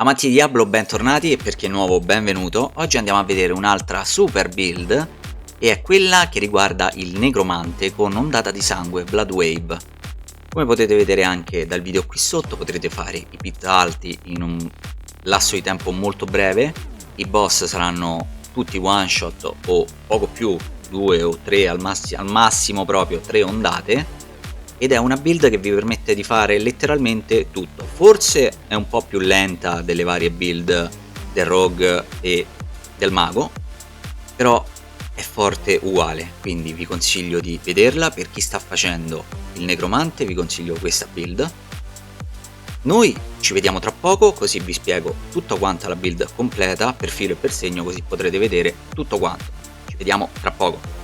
Amanti di Diablo, bentornati e per chi è nuovo benvenuto. Oggi andiamo a vedere un'altra super build e è quella che riguarda il Negromante con ondata di sangue Blood Wave. Come potete vedere anche dal video qui sotto potrete fare i pit alti in un lasso di tempo molto breve. I boss saranno tutti one shot o poco più, 2 o 3 al massimo proprio 3 ondate. Ed è una build che vi permette di fare letteralmente tutto. Forse è un po' più lenta delle varie build del rogue e del mago, però è forte uguale, quindi vi consiglio di vederla. Per chi sta facendo il necromante vi consiglio questa build. Noi ci vediamo tra poco, così vi spiego tutto quanto la build completa per filo e per segno, così potrete vedere tutto quanto. Ci vediamo tra poco.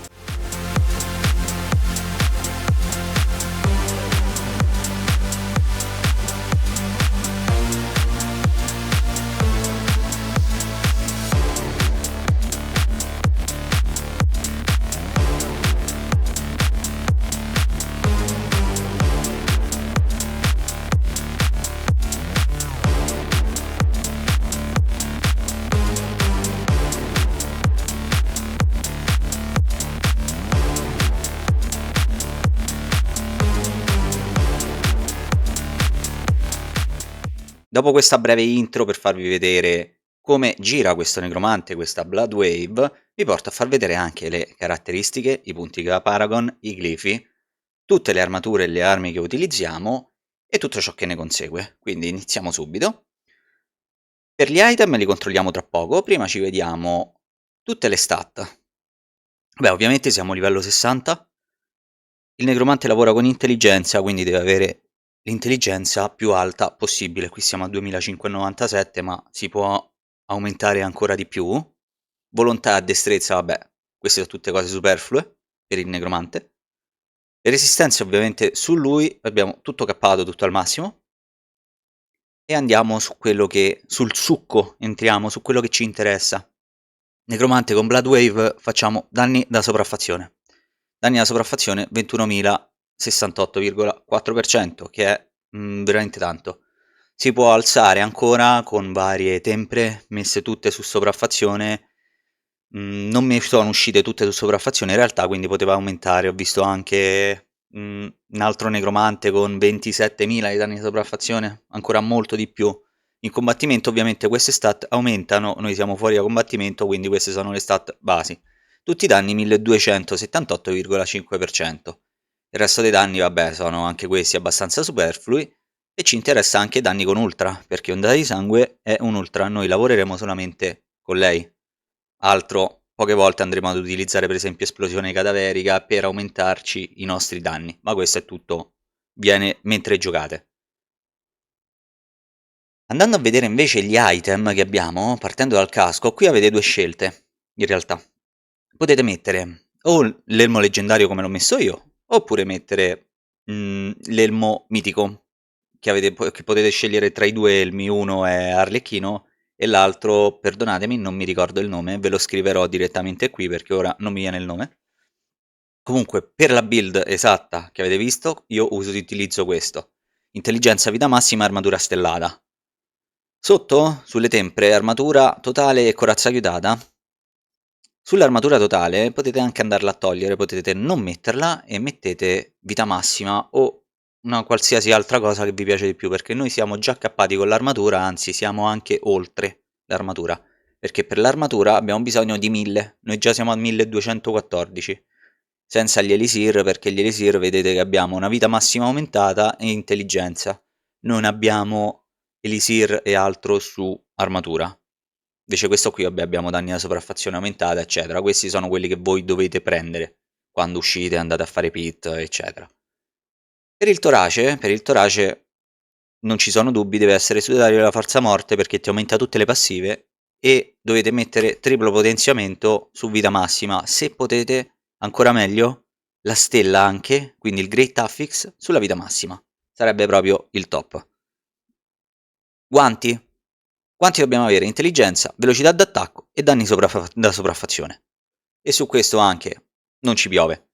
Dopo questa breve intro per farvi vedere come gira questo necromante, questa Blood Wave, vi porto a far vedere anche le caratteristiche, i punti che ha Paragon, i glifi, tutte le armature e le armi che utilizziamo e tutto ciò che ne consegue. Quindi iniziamo subito. Per gli item li controlliamo tra poco, prima ci vediamo tutte le stat. Beh, ovviamente siamo a livello 60. Il necromante lavora con intelligenza, quindi deve avere l'intelligenza più alta possibile. Qui siamo a 2597, ma si può aumentare ancora di più. Volontà e destrezza, vabbè, queste sono tutte cose superflue per il necromante. Le resistenze ovviamente su lui, abbiamo tutto cappato, tutto al massimo. E andiamo su quello che, sul succo, entriamo su quello che ci interessa. Necromante con Blood Wave facciamo danni da sopraffazione. Danni da sopraffazione 21.068,4%, che è veramente tanto. Si può alzare ancora con varie tempre messe tutte su sopraffazione. Non mi sono uscite tutte su sopraffazione in realtà, quindi poteva aumentare. Ho visto anche un altro necromante con 27.000 di danni di sopraffazione, ancora molto di più. In combattimento ovviamente queste stat aumentano, noi siamo fuori da combattimento, quindi queste sono le stat basi. Tutti i danni 1278,5%. Il resto dei danni, vabbè, sono anche questi abbastanza superflui e ci interessa anche i danni con ultra, perché ondata di sangue è un ultra, noi lavoreremo solamente con lei. Altro, poche volte andremo ad utilizzare per esempio esplosione cadaverica per aumentarci i nostri danni, ma questo è tutto, viene mentre giocate. Andando a vedere invece gli item che abbiamo, partendo dal casco, qui avete due scelte, in realtà. Potete mettere o l'elmo leggendario come l'ho messo io, oppure mettere l'elmo mitico, che potete scegliere tra i due elmi, uno è Arlecchino e l'altro, perdonatemi, non mi ricordo il nome, ve lo scriverò direttamente qui perché ora non mi viene il nome. Comunque, per la build esatta che avete visto, io utilizzo questo. Intelligenza, vita massima, armatura stellata. Sotto, sulle tempre, armatura totale e corazza chiodata. Sull'armatura totale potete anche andarla a togliere, potete non metterla e mettete vita massima o una qualsiasi altra cosa che vi piace di più, perché noi siamo già cappati con l'armatura, anzi siamo anche oltre l'armatura, perché per l'armatura abbiamo bisogno di 1000, noi già siamo a 1214, senza gli elisir, perché gli elisir vedete che abbiamo una vita massima aumentata e intelligenza, non abbiamo elisir e altro su armatura. Invece questo qui, vabbè, abbiamo danni da sopraffazione aumentata, eccetera. Questi sono quelli che voi dovete prendere quando uscite, andate a fare pit, eccetera. Per il torace non ci sono dubbi, deve essere sudario della forza morte perché ti aumenta tutte le passive e dovete mettere triplo potenziamento su vita massima. Se potete, ancora meglio, la stella anche, quindi il Great Affix sulla vita massima. Sarebbe proprio il top. Guanti. Quanti dobbiamo avere? Intelligenza, velocità d'attacco e danni da sopraffazione. E su questo anche non ci piove.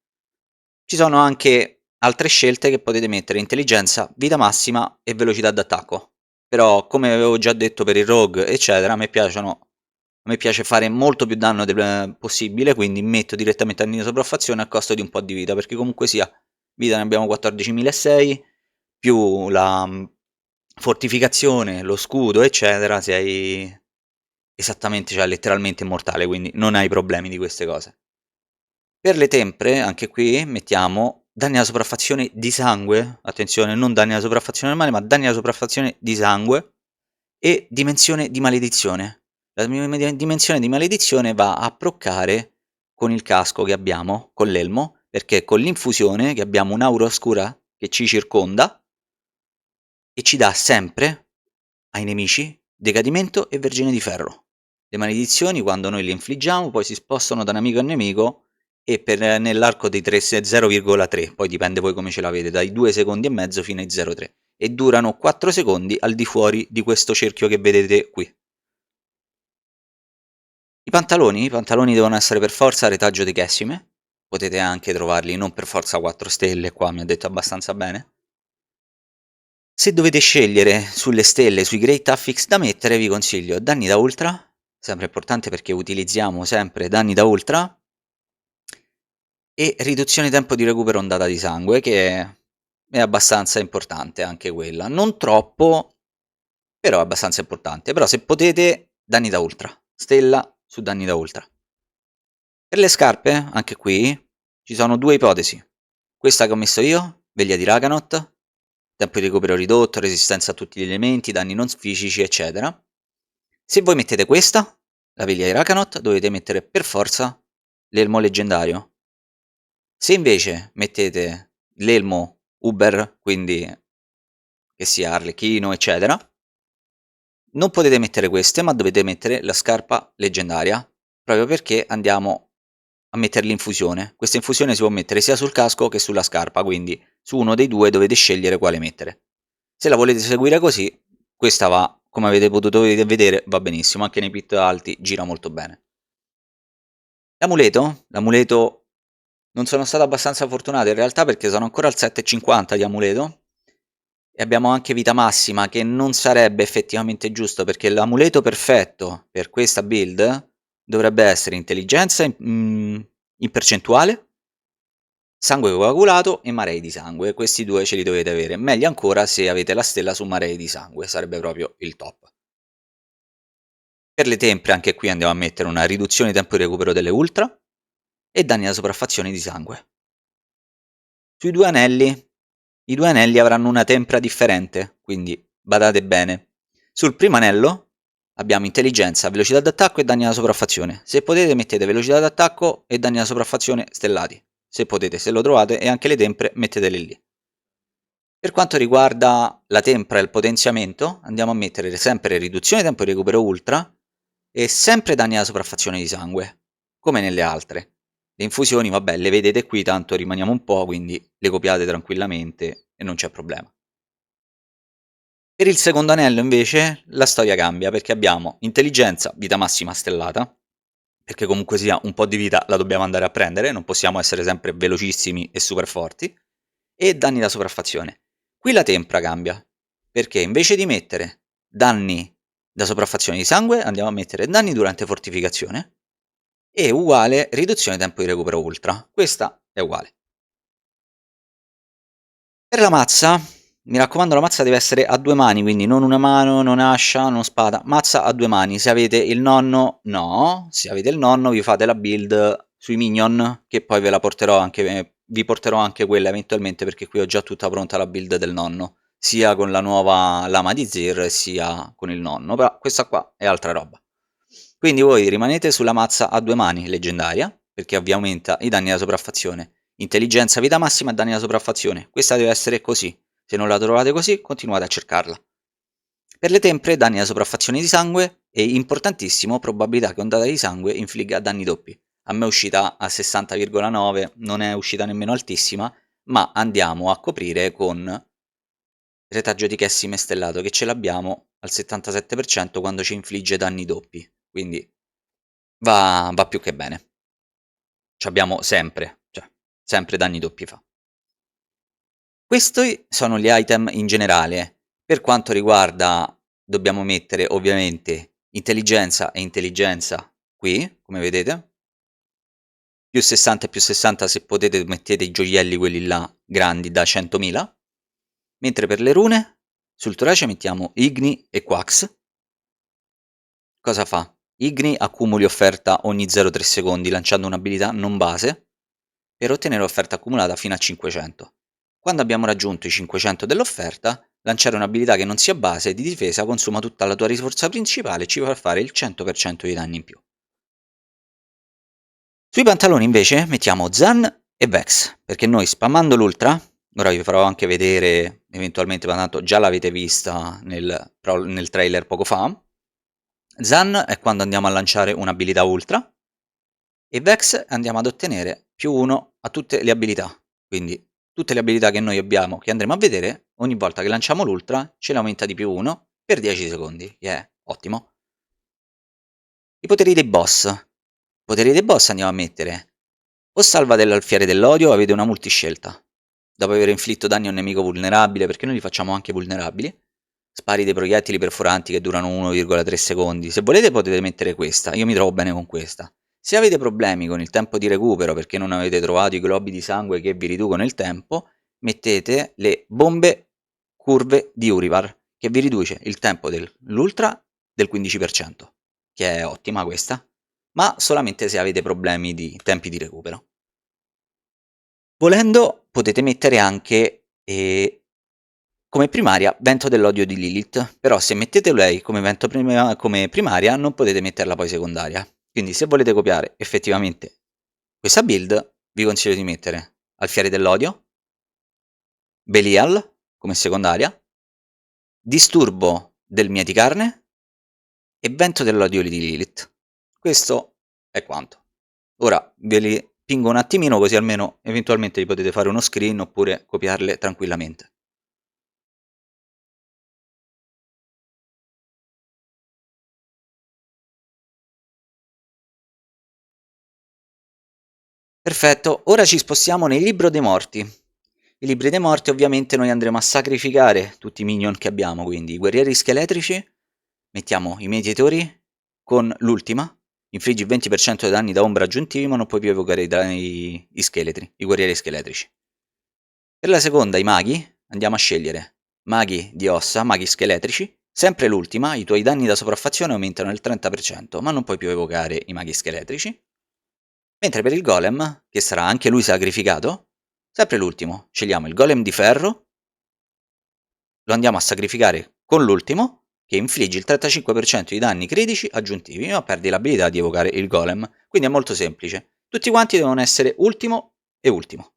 Ci sono anche altre scelte che potete mettere: intelligenza, vita massima e velocità d'attacco. però come avevo già detto per il rogue, eccetera, a me piace fare molto più danno del possibile, quindi metto direttamente danni di sopraffazione a costo di un po' di vita, perché comunque sia, vita ne abbiamo 14.600, più la fortificazione, lo scudo, eccetera, sei esattamente, cioè letteralmente immortale, quindi non hai problemi di queste cose. Per le tempre, anche qui, mettiamo danni alla sopraffazione di sangue, attenzione, non danni alla sopraffazione normale, ma danni alla sopraffazione di sangue, e dimensione di maledizione. La dimensione di maledizione va a proccare con il casco che abbiamo, con l'elmo, perché con l'infusione, che abbiamo un'aura oscura che ci circonda, e ci dà sempre, ai nemici, decadimento e vergine di ferro. Le maledizioni, quando noi le infliggiamo, poi si spostano da nemico a nemico, e nell'arco dei 0,3, poi dipende voi come ce l'avete, dai 2 secondi e mezzo fino ai 0,3, e durano 4 secondi al di fuori di questo cerchio che vedete qui. I pantaloni devono essere per forza retaggio di Chessime, potete anche trovarli non per forza 4 stelle, qua mi ha detto abbastanza bene. Se dovete scegliere sulle stelle, sui Great Affix da mettere, vi consiglio danni da ultra, sempre importante perché utilizziamo sempre danni da ultra, e riduzione tempo di recupero ondata di sangue, che è abbastanza importante anche quella. Non troppo, però è abbastanza importante. Però se potete, danni da ultra. Stella su danni da ultra. Per le scarpe, anche qui, ci sono due ipotesi. Questa che ho messo io, veglia di Ragnarok, tempo di recupero ridotto, resistenza a tutti gli elementi, danni non fisici, eccetera. Se voi mettete questa, la veglia di Ragnarok, dovete mettere per forza l'elmo leggendario. Se invece mettete l'elmo Uber, quindi che sia Arlecchino, eccetera, non potete mettere queste, ma dovete mettere la scarpa leggendaria, proprio perché andiamo a mettere l'infusione. Questa infusione si può mettere sia sul casco che sulla scarpa, quindi su uno dei due dovete scegliere quale mettere. Se la volete seguire così, questa va, come avete potuto vedere, va benissimo, anche nei pit alti gira molto bene. L'amuleto non sono stato abbastanza fortunato in realtà, perché sono ancora al 7,50 di amuleto, e abbiamo anche vita massima, che non sarebbe effettivamente giusto, perché l'amuleto perfetto per questa build dovrebbe essere intelligenza in percentuale, sangue coagulato e marei di sangue. Questi due ce li dovete avere. Meglio ancora se avete la stella su marei di sangue, sarebbe proprio il top. Per le tempre, anche qui andiamo a mettere una riduzione di tempo di recupero delle ultra e danni alla sopraffazione di sangue. Sui due anelli, i due anelli avranno una tempra differente, quindi badate bene. Sul primo anello abbiamo intelligenza, velocità d'attacco e danni alla sopraffazione. Se potete mettete velocità d'attacco e danni alla sopraffazione stellati. Se potete, se lo trovate, e anche le tempre mettetele lì. Per quanto riguarda la tempra e il potenziamento, andiamo a mettere sempre riduzione tempo di recupero ultra e sempre danni alla sopraffazione di sangue, come nelle altre. Le infusioni, vabbè, le vedete qui, tanto rimaniamo un po', quindi le copiate tranquillamente e non c'è problema. Per il secondo anello, invece, la storia cambia, perché abbiamo intelligenza, vita massima stellata, perché comunque sia un po' di vita la dobbiamo andare a prendere, non possiamo essere sempre velocissimi e super forti, e danni da sopraffazione. Qui la tempra cambia, perché invece di mettere danni da sopraffazione di sangue, andiamo a mettere danni durante fortificazione, e uguale riduzione tempo di recupero ultra. Questa è uguale. Per la mazza, mi raccomando, la mazza deve essere a 2 mani, quindi non una mano, non ascia, non spada, mazza a 2 mani. Se avete il nonno, no. Se avete il nonno vi fate la build sui minion, che poi ve la porterò anche, vi porterò anche quella eventualmente, perché qui ho già tutta pronta la build del nonno, sia con la nuova lama di Zir sia con il nonno, però questa qua è altra roba. Quindi voi rimanete sulla mazza a 2 mani leggendaria, perché vi aumenta i danni alla sopraffazione. Intelligenza, vita massima e danni alla sopraffazione. Questa deve essere così. Se non la trovate così, continuate a cercarla. Per le tempre, danni alla sopraffazione di sangue e, importantissimo, probabilità che ondata di sangue infligga danni doppi. A me è uscita a 60,9, non è uscita nemmeno altissima, ma andiamo a coprire con retaggio di Chessime stellato, che ce l'abbiamo al 77% quando ci infligge danni doppi. Quindi va più che bene. Ci abbiamo sempre, cioè, sempre danni doppi fa. Questi sono gli item in generale. Per quanto riguarda dobbiamo mettere ovviamente intelligenza e intelligenza qui, come vedete. Più 60 e più 60 se potete mettete i gioielli quelli là grandi da 100.000. Mentre per le rune, sul torace mettiamo Igni e Quax. Cosa fa? Igni accumuli offerta ogni 0,3 secondi lanciando un'abilità non base per ottenere offerta accumulata fino a 500. Quando abbiamo raggiunto i 500 dell'offerta, lanciare un'abilità che non sia base di difesa consuma tutta la tua risorsa principale e ci fa fare il 100% di danni in più. Sui pantaloni invece mettiamo Zan e Vex, perché noi spammando l'ultra, ora vi farò anche vedere eventualmente, ma tanto già l'avete vista nel trailer poco fa. Zan è quando andiamo a lanciare un'abilità ultra e Vex andiamo ad ottenere più 1 a tutte le abilità, quindi tutte le abilità che noi abbiamo, che andremo a vedere, ogni volta che lanciamo l'ultra ce le aumenta di più 1 per 10 secondi, che è ottimo. I poteri dei boss. I poteri dei boss andiamo a mettere o salva dell'alfiere dell'odio, avete una multiscelta. Dopo aver inflitto danni a un nemico vulnerabile, perché noi li facciamo anche vulnerabili, spari dei proiettili perforanti che durano 1,3 secondi. Se volete potete mettere questa, io mi trovo bene con questa. Se avete problemi con il tempo di recupero perché non avete trovato i globi di sangue che vi riducono il tempo, mettete le bombe curve di Urivar, che vi riduce il tempo dell'ultra del 15%, che è ottima questa, ma solamente se avete problemi di tempi di recupero. Volendo potete mettere anche come primaria Vento dell'odio di Lilith, però se mettete lei come primaria non potete metterla poi secondaria. Quindi se volete copiare effettivamente questa build vi consiglio di mettere Alfiere dell'odio, Belial come secondaria, Disturbo del Mieticarne e Vento dell'odio di Lilith. Questo è quanto. Ora ve li pingo un attimino così almeno eventualmente vi potete fare uno screen oppure copiarle tranquillamente. Perfetto, ora ci spostiamo nel libro dei morti. I libri dei morti ovviamente noi andremo a sacrificare tutti i minion che abbiamo, quindi i guerrieri scheletrici, mettiamo i mediatori con l'ultima, infliggi il 20% dei danni da ombra aggiuntivi ma non puoi più evocare i scheletri, i guerrieri scheletrici. Per la seconda i maghi, andiamo a scegliere maghi di ossa, maghi scheletrici, sempre l'ultima, i tuoi danni da sopraffazione aumentano del 30% ma non puoi più evocare i maghi scheletrici. Mentre per il golem, che sarà anche lui sacrificato, sempre l'ultimo, scegliamo il golem di ferro, lo andiamo a sacrificare con l'ultimo, che infligge il 35% di danni critici aggiuntivi, ma perdi l'abilità di evocare il golem. Quindi è molto semplice. Tutti quanti devono essere ultimo e ultimo.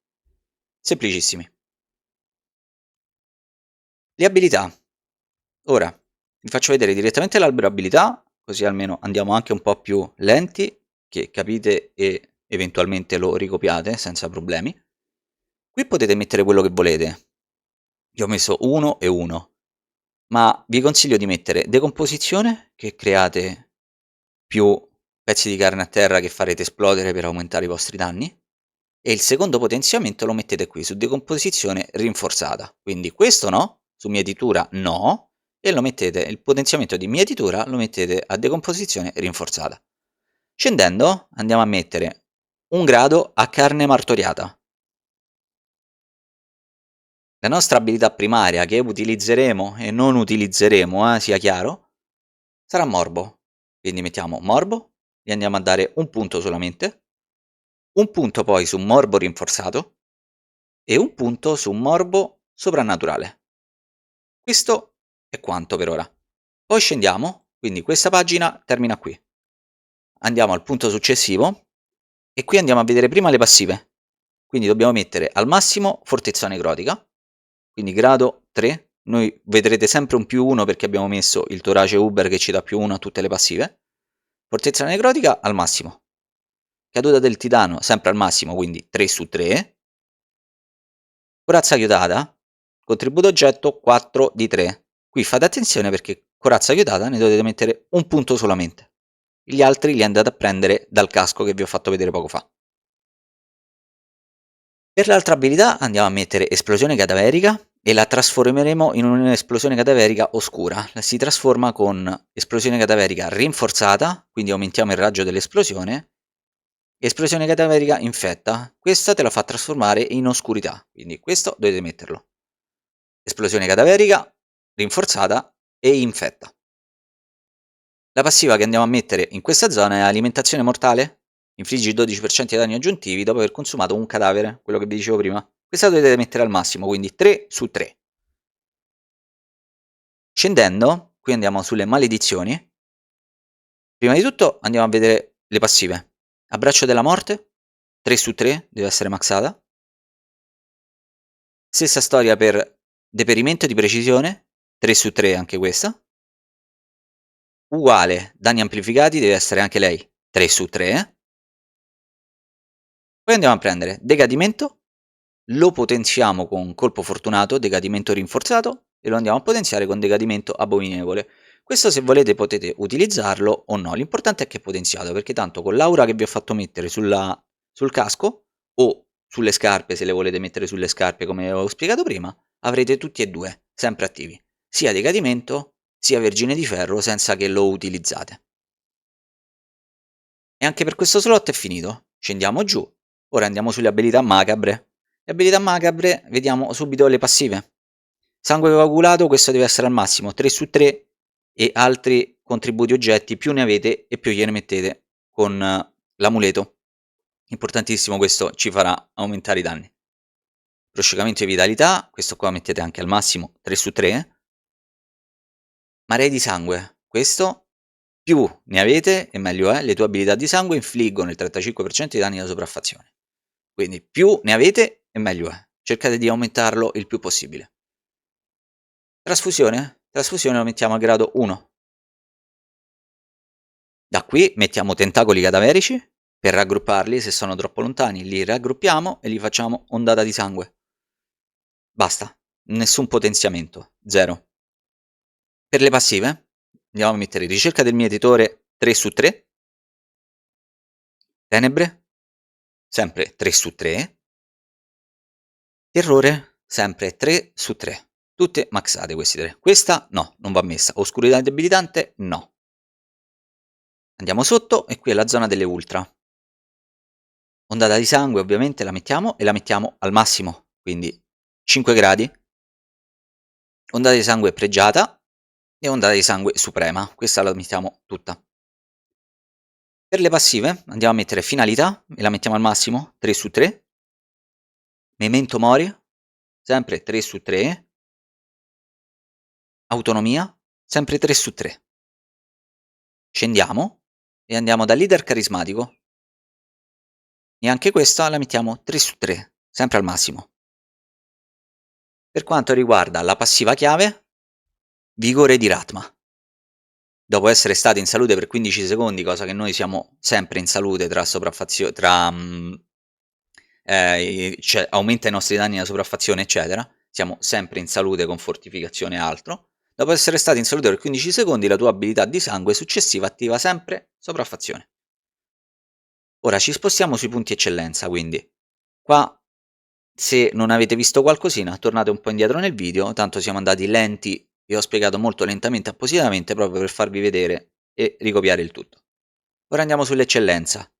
Semplicissimi. Le abilità. Ora, vi faccio vedere direttamente l'albero abilità, così almeno andiamo anche un po' più lenti, che capite e eventualmente lo ricopiate senza problemi. Qui potete mettere quello che volete. Io ho messo 1 e 1, ma vi consiglio di mettere decomposizione, che create più pezzi di carne a terra che farete esplodere per aumentare i vostri danni, e il secondo potenziamento lo mettete qui, su decomposizione rinforzata. Quindi questo no, su mietitura no, e lo mettete, il potenziamento di mietitura lo mettete a decomposizione rinforzata. Scendendo andiamo a mettere un grado a carne martoriata. La nostra abilità primaria che utilizzeremo e non utilizzeremo, sia chiaro, sarà morbo. Quindi mettiamo morbo, gli andiamo a dare un punto solamente, un punto poi su morbo rinforzato e un punto su morbo soprannaturale. Questo è quanto per ora. Poi scendiamo, quindi questa pagina termina qui. Andiamo al punto successivo e qui andiamo a vedere prima le passive. Quindi dobbiamo mettere al massimo fortezza necrotica, quindi grado 3, noi vedrete sempre un più 1 perché abbiamo messo il torace Uber che ci dà più 1 a tutte le passive. Fortezza necrotica al massimo. Caduta del titano sempre al massimo, quindi 3 su 3. Corazza chiodata, contributo oggetto 4 di 3. Qui fate attenzione perché corazza chiodata ne dovete mettere un punto solamente. Gli altri li andate a prendere dal casco che vi ho fatto vedere poco fa. Per l'altra abilità andiamo a mettere esplosione cadaverica e la trasformeremo in un'esplosione cadaverica oscura. Si trasforma con esplosione cadaverica rinforzata, quindi aumentiamo il raggio dell'esplosione. Esplosione cadaverica infetta, questa te la fa trasformare in oscurità, quindi questo dovete metterlo. Esplosione cadaverica, rinforzata e infetta. La passiva che andiamo a mettere in questa zona è alimentazione mortale, infliggi 12% di danni aggiuntivi dopo aver consumato un cadavere, quello che vi dicevo prima. Questa dovete mettere al massimo, quindi 3 su 3. Scendendo, qui andiamo sulle maledizioni. Prima di tutto andiamo a vedere le passive. Abbraccio della morte, 3 su 3, deve essere maxata. Stessa storia per deperimento di precisione, 3 su 3 anche questa. Uguale, danni amplificati, deve essere anche lei 3 su 3. Poi andiamo a prendere decadimento, lo potenziamo con colpo fortunato, decadimento rinforzato, e lo andiamo a potenziare con decadimento abominevole. Questo se volete potete utilizzarlo o no, l'importante è che è potenziato, perché tanto con l'aura che vi ho fatto mettere sul casco, o sulle scarpe se le volete mettere sulle scarpe come ho spiegato prima, avrete tutti e due, sempre attivi, sia decadimento sia vergine di ferro senza che lo utilizzate. E anche per questo slot è finito, scendiamo giù, ora andiamo sulle abilità macabre. Le abilità macabre, vediamo subito le passive. Sangue coagulato, questo deve essere al massimo, 3 su 3, e altri contributi oggetti, più ne avete e più gliene mettete con l'amuleto. Importantissimo, questo ci farà aumentare i danni. Prosciugamento di vitalità, questo qua mettete anche al massimo, 3 su 3. Maree di sangue, questo più ne avete e meglio è, le tue abilità di sangue infliggono il 35% di danni da sopraffazione. Quindi più ne avete e meglio è, cercate di aumentarlo il più possibile. Trasfusione lo mettiamo a grado 1. Da qui mettiamo tentacoli cadaverici, per raggrupparli, se sono troppo lontani li raggruppiamo e li facciamo ondata di sangue. Basta, nessun potenziamento, 0. Per le passive andiamo a mettere ricerca del mietitore 3 su 3, tenebre, sempre 3 su 3, terrore, sempre 3 su 3. Tutte maxate questi 3. Questa no, non va messa. Oscurità debilitante no. Andiamo sotto e qui è la zona delle ultra. Ondata di sangue ovviamente la mettiamo e la mettiamo al massimo, quindi 5 gradi. Ondata di sangue pregiata e ondata di sangue suprema, questa la mettiamo tutta. Per le passive andiamo a mettere finalità e la mettiamo al massimo, 3 su 3. Memento mori, sempre 3 su 3. Autonomia, sempre 3 su 3. Scendiamo e andiamo da leader carismatico e anche questa la mettiamo 3 su 3, sempre al massimo. Per quanto riguarda la passiva chiave, vigore di Ratma. Dopo essere stati in salute per 15 secondi, cosa che noi siamo sempre in salute cioè aumenta i nostri danni da sopraffazione eccetera, siamo sempre in salute con fortificazione e altro. Dopo essere stati in salute per 15 secondi, la tua abilità di sangue successiva attiva sempre sopraffazione. Ora ci spostiamo sui punti eccellenza, quindi qua se non avete visto qualcosina tornate un po' indietro nel video, tanto siamo andati lenti, vi ho spiegato molto lentamente appositamente proprio per farvi vedere e ricopiare il tutto. Ora andiamo sull'eccellenza.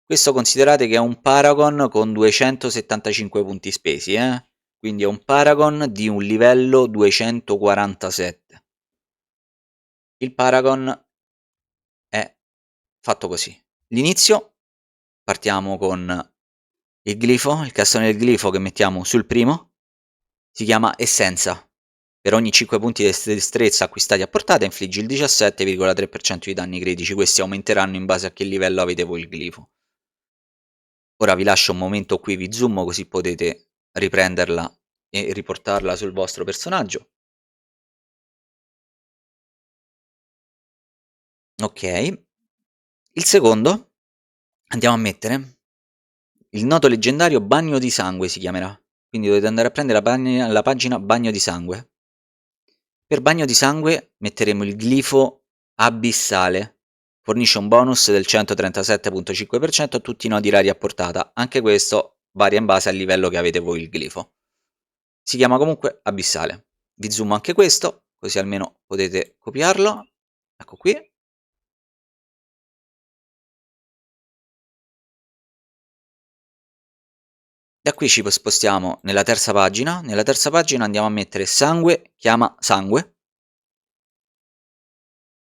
Questo considerate che è un Paragon con 275 punti spesi, quindi è un Paragon di un livello 247. Il Paragon è fatto così. L'inizio, partiamo con il glifo, il castone del glifo che mettiamo sul primo, si chiama Essenza. Per ogni 5 punti di destrezza acquistati a portata infliggi il 17,3% di danni critici, questi aumenteranno in base a che livello avete voi il glifo. Ora vi lascio un momento qui, vi zoomo così potete riprenderla e riportarla sul vostro personaggio. Ok, il secondo andiamo a mettere il noto leggendario Bagno di Sangue, si chiamerà, quindi dovete andare a prendere la pagina Bagno di Sangue. Per Bagno di Sangue metteremo il glifo Abissale, fornisce un bonus del 137,5% a tutti i nodi rari a portata, anche questo varia in base al livello che avete voi il glifo. Si chiama comunque abissale. Vi zoomo anche questo, così almeno potete copiarlo. Ecco qui. Da qui ci spostiamo nella terza pagina. Nella terza pagina andiamo a mettere sangue chiama sangue.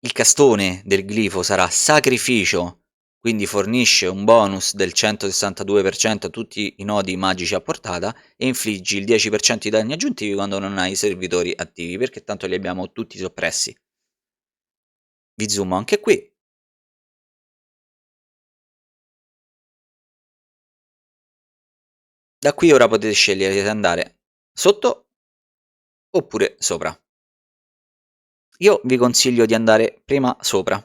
Il castone del glifo sarà sacrificio, quindi fornisce un bonus del 162% a tutti i nodi magici a portata e infliggi il 10% di danni aggiuntivi quando non hai servitori attivi, perché tanto li abbiamo tutti soppressi. Vi zoomo anche qui. Da qui ora potete scegliere se andare sotto oppure sopra. Io vi consiglio di andare prima sopra,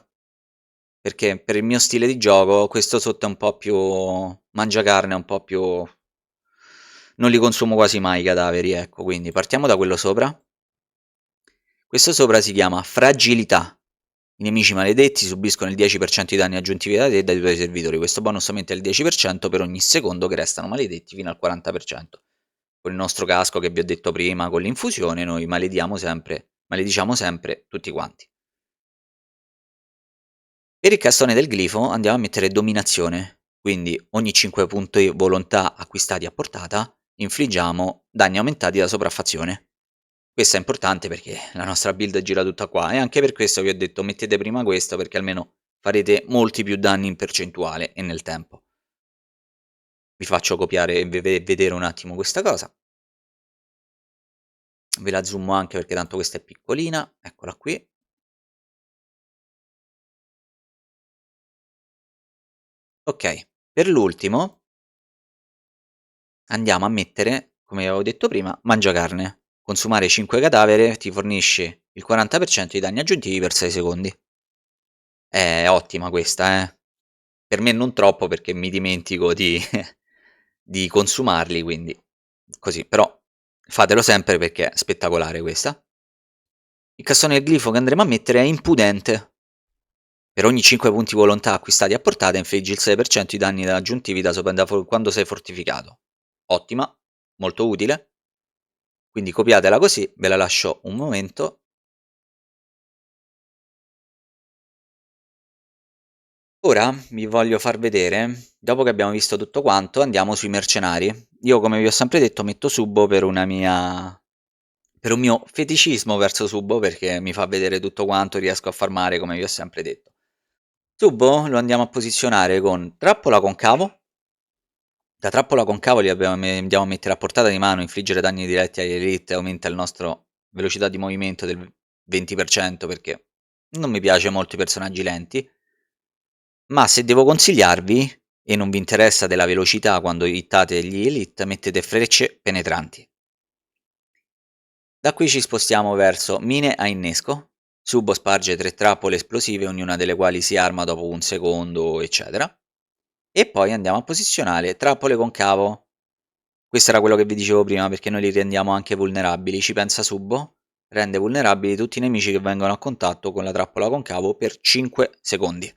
perché per il mio stile di gioco questo sotto è un po' più mangiacarne, un po' più... non li consumo quasi mai i cadaveri, ecco, quindi partiamo da quello sopra. Questo sopra si chiama fragilità. I nemici maledetti subiscono il 10% di danni aggiuntivi da te e dai tuoi servitori. Questo bonus aumenta il 10% per ogni secondo che restano maledetti fino al 40%. Con il nostro casco che vi ho detto prima, con l'infusione, noi malediciamo sempre tutti quanti. Per il castone del glifo andiamo a mettere dominazione, quindi ogni 5 punti volontà acquistati a portata infliggiamo danni aumentati da sopraffazione. Questo è importante perché la nostra build gira tutta qua e anche per questo vi ho detto mettete prima questo perché almeno farete molti più danni in percentuale e nel tempo. Vi faccio copiare e vedere un attimo questa cosa. Ve la zoomo anche perché tanto questa è piccolina, eccola qui. Ok, per l'ultimo andiamo a mettere, come avevo detto prima, mangiacarne. Consumare 5 cadavere ti fornisce il 40% di danni aggiuntivi per 6 secondi. È ottima questa, eh. Per me non troppo perché mi dimentico di, di consumarli, quindi così. Però fatelo sempre perché è spettacolare questa. Il castone del glifo che andremo a mettere è impudente. Per ogni 5 punti volontà acquistati a portata infliggi il 6% di danni aggiuntivi da quando sei fortificato. Ottima, molto utile. Quindi copiatela così, ve la lascio un momento. Ora vi voglio far vedere, dopo che abbiamo visto tutto quanto, andiamo sui mercenari. Io, come vi ho sempre detto, metto Subbo per un mio feticismo verso Subbo, perché mi fa vedere tutto quanto, riesco a farmare, come vi ho sempre detto. Subbo lo andiamo a posizionare con trappola concavo. Da trappola concavo li andiamo a mettere a portata di mano, infliggere danni diretti agli elite, aumenta la nostra velocità di movimento del 20%, perché non mi piace molto i personaggi lenti. Ma se devo consigliarvi, e non vi interessa della velocità quando hittate gli elite, mettete frecce penetranti. Da qui ci spostiamo verso mine a innesco. Subo sparge 3 trappole esplosive, ognuna delle quali si arma dopo un secondo, eccetera. E poi andiamo a posizionare trappole con cavo. Questo era quello che vi dicevo prima, perché noi li rendiamo anche vulnerabili. Ci pensa Subo, rende vulnerabili tutti i nemici che vengono a contatto con la trappola con cavo per 5 secondi.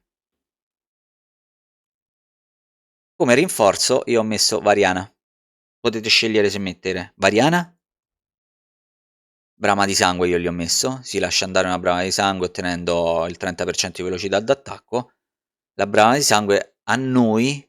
Come rinforzo io ho messo Variana. Potete scegliere se mettere Variana, Brama di sangue io gli ho messo, si lascia andare una brama di sangue ottenendo il 30% di velocità d'attacco. La brama di sangue a noi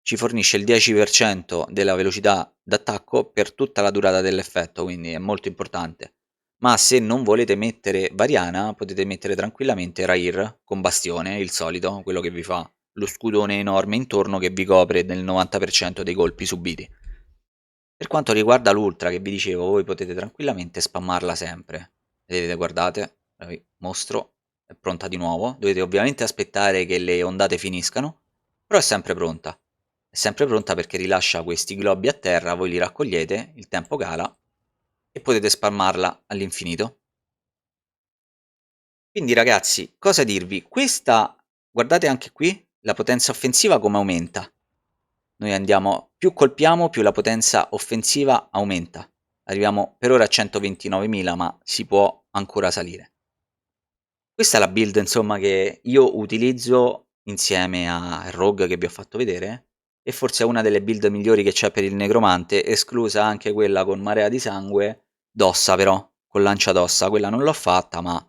ci fornisce il 10% della velocità d'attacco per tutta la durata dell'effetto, quindi è molto importante. Ma se non volete mettere Variana, potete mettere tranquillamente Rair con bastione, il solito, quello che vi fa lo scudone enorme intorno che vi copre del 90% dei colpi subiti. Per quanto riguarda l'ultra che vi dicevo, voi potete tranquillamente spammarla sempre. Vedete, guardate, la vi mostro, è pronta di nuovo. Dovete ovviamente aspettare che le ondate finiscano, però è sempre pronta. È sempre pronta perché rilascia questi globi a terra, voi li raccogliete, il tempo cala e potete spammarla all'infinito. Quindi ragazzi, cosa dirvi? Questa, guardate anche qui, la potenza offensiva come aumenta. Noi andiamo, più colpiamo, più la potenza offensiva aumenta. Arriviamo per ora a 129.000, ma si può ancora salire. Questa è la build, insomma, che io utilizzo insieme a Rogue che vi ho fatto vedere. e forse è una delle build migliori che c'è per il necromante, esclusa anche quella con marea di sangue, d'ossa però, con lancia d'ossa, quella non l'ho fatta, ma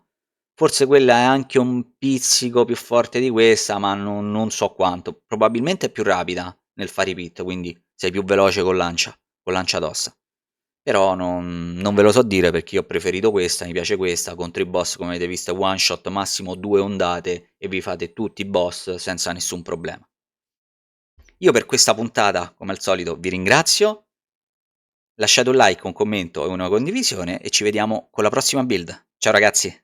forse quella è anche un pizzico più forte di questa, ma non so quanto. Probabilmente è più rapida nel fare i pit, quindi sei più veloce con lancia d'ossa. Però non ve lo so dire perché io ho preferito questa, mi piace questa, contro i boss come avete visto one shot, massimo 2 ondate e vi fate tutti i boss senza nessun problema. Io per questa puntata, come al solito, vi ringrazio, lasciate un like, un commento e una condivisione e ci vediamo con la prossima build. Ciao ragazzi!